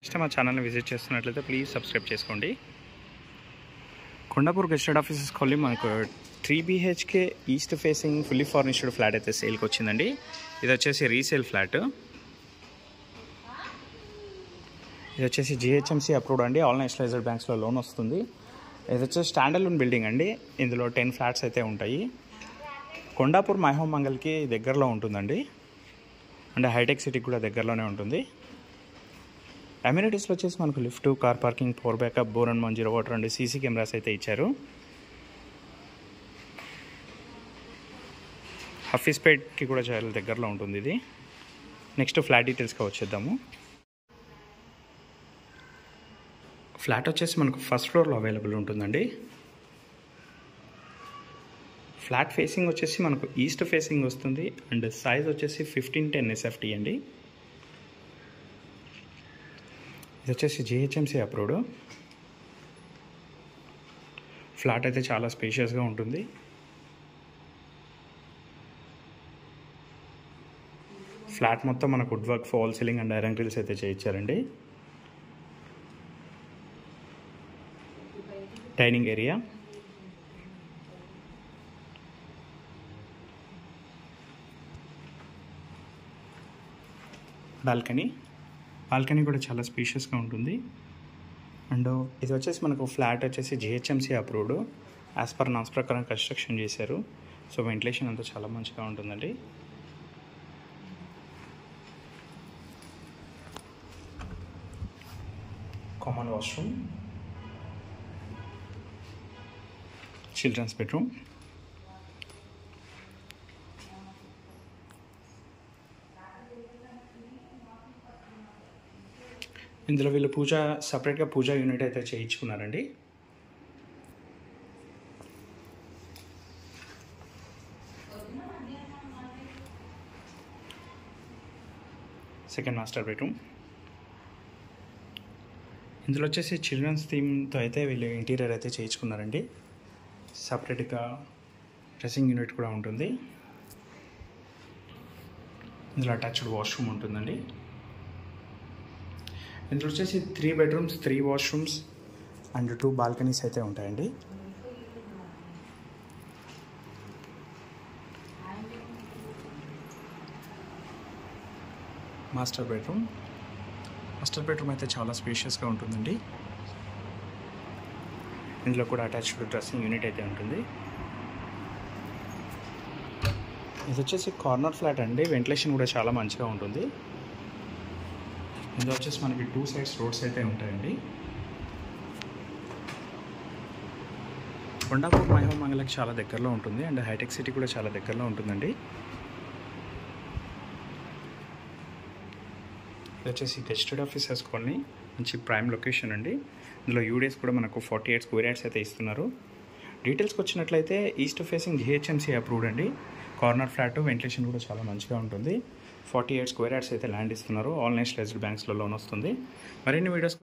మా ఛానల్ని విజిట్ చేస్తున్నట్లయితే ప్లీజ్ సబ్స్క్రైబ్ చేసుకోండి. కొండాపూర్ గెస్టెడ్ ఆఫీసెస్ కాలనీ మనకు 3 BHK east facing fully furnished flat అయితే సేల్కి వచ్చిందండి. ఇది వచ్చేసి రీసేల్ ఫ్లాట్. ఇది వచ్చేసి GHMC అప్రూవ్డ్ అండి. ఆల్ నేషనలైజ్డ్ బ్యాంక్స్లో లోన్ వస్తుంది. ఇది వచ్చేసి స్టాండ్ అలోన్ బిల్డింగ్ అండి. ఇందులో 10 ఫ్లాట్స్ అయితే ఉంటాయి. కొండాపూర్ మై హోమ్ మంగల్కి దగ్గరలో ఉంటుందండి. అంటే హైటెక్ సిటీకి కూడా దగ్గరలోనే ఉంటుంది. అమ్యూనిటీస్లో వచ్చేసి మనకు lift, car parking, power backup, bore and 10 water and CC cameras అయితే ఇచ్చారు. హఫీస్పేట్కి కూడా చాలా దగ్గరలో ఉంటుంది ఇది. నెక్స్ట్ ఫ్లాట్ డీటెయిల్స్గా వచ్చేద్దాము. ఫ్లాట్ వచ్చేసి మనకు ఫస్ట్ ఫ్లోర్లో అవైలబుల్ ఉంటుందండి. ఫ్లాట్ ఫేసింగ్ వచ్చేసి మనకు ఈస్ట్ ఫేసింగ్ వస్తుంది అండ్ సైజ్ వచ్చేసి 1510 SFT అండి. ఇది వచ్చేసి GHMC అప్రూవ్డ్. ఫ్లాట్ అయితే చాలా స్పేషియస్గా ఉంటుంది. ఫ్లాట్ మొత్తం మనకు wood work, fall ceiling and iron grills అయితే చేయించారండి. డైనింగ్ ఏరియా, బాల్కనీ కూడా చాలా స్పేషియస్గా ఉంటుంది. అండ్ ఇది వచ్చేసి మనకు ఫ్లాట్ వచ్చేసి GHMC approved. As per norms ప్రకారం కన్స్ట్రక్షన్ చేశారు. సో వెంటిలేషన్ అంతా చాలా మంచిగా ఉంటుందండి. కామన్ వాష్రూమ్, చిల్డ్రన్స్ బెడ్రూమ్, ఇందులో వీళ్ళు సపరేట్గా పూజా యూనిట్ అయితే చేయించుకున్నారండి. Second master bedroom. ఇందులో వచ్చేసి చిల్డ్రన్స్ థీమ్తో అయితే వీళ్ళు ఇంటీరియర్ అయితే చేయించుకున్నారండి. సపరేట్గా డ్రెస్సింగ్ యూనిట్ కూడా ఉంటుంది. ఇందులో అటాచ్డ్ వాష్రూమ్ ఉంటుందండి. ఇందులో వచ్చేసి 3 బెడ్రూమ్స్, 3 వాష్రూమ్స్ అండ్ 2 బాల్కనీస్ అయితే ఉంటాయండి. మాస్టర్ బెడ్రూమ్ అయితే చాలా స్పేషియస్గా ఉంటుందండి. ఇందులో కూడా అటాచ్డ్ డ్రెస్సింగ్ యూనిట్ అయితే ఉంటుంది. ఇది వచ్చేసి కార్నర్ ఫ్లాట్ అండి. వెంటిలేషన్ కూడా చాలా మంచిగా ఉంటుంది. ఇందులో వచ్చేసి మనకి 2 సైడ్స్ రోడ్స్ అయితే ఉంటాయండి. కొండాపూర్ మై హోమ్ మంగళకి చాలా దగ్గరలో ఉంటుంది అండ్ హైటెక్ సిటీ కూడా చాలా దగ్గరలో ఉంటుందండి. ఇది వచ్చేసి గెస్టెడ్ ఆఫీసర్స్ కాలనీ, మంచి ప్రైమ్ లొకేషన్ అండి. ఇందులో యూడేస్ కూడా మనకు 48 స్క్వేర్ యార్డ్స్ అయితే ఇస్తున్నారు. డీటెయిల్స్కి వచ్చినట్లయితే ఈస్ట్ ఫేసింగ్ GHMC అప్రూవ్డ్ అండి. కార్నర్ ఫ్లాట్, వెంటిలేషన్ కూడా చాలా మంచిగా ఉంటుంది. 48 స్క్వేర్ యార్డ్స్ అయితే ల్యాండ్ ఇస్తున్నారు. ఆల్ నేషనలైజ్డ్ బ్యాంక్స్లో లోన్ వస్తుంది. మరిన్ని వీడియోస్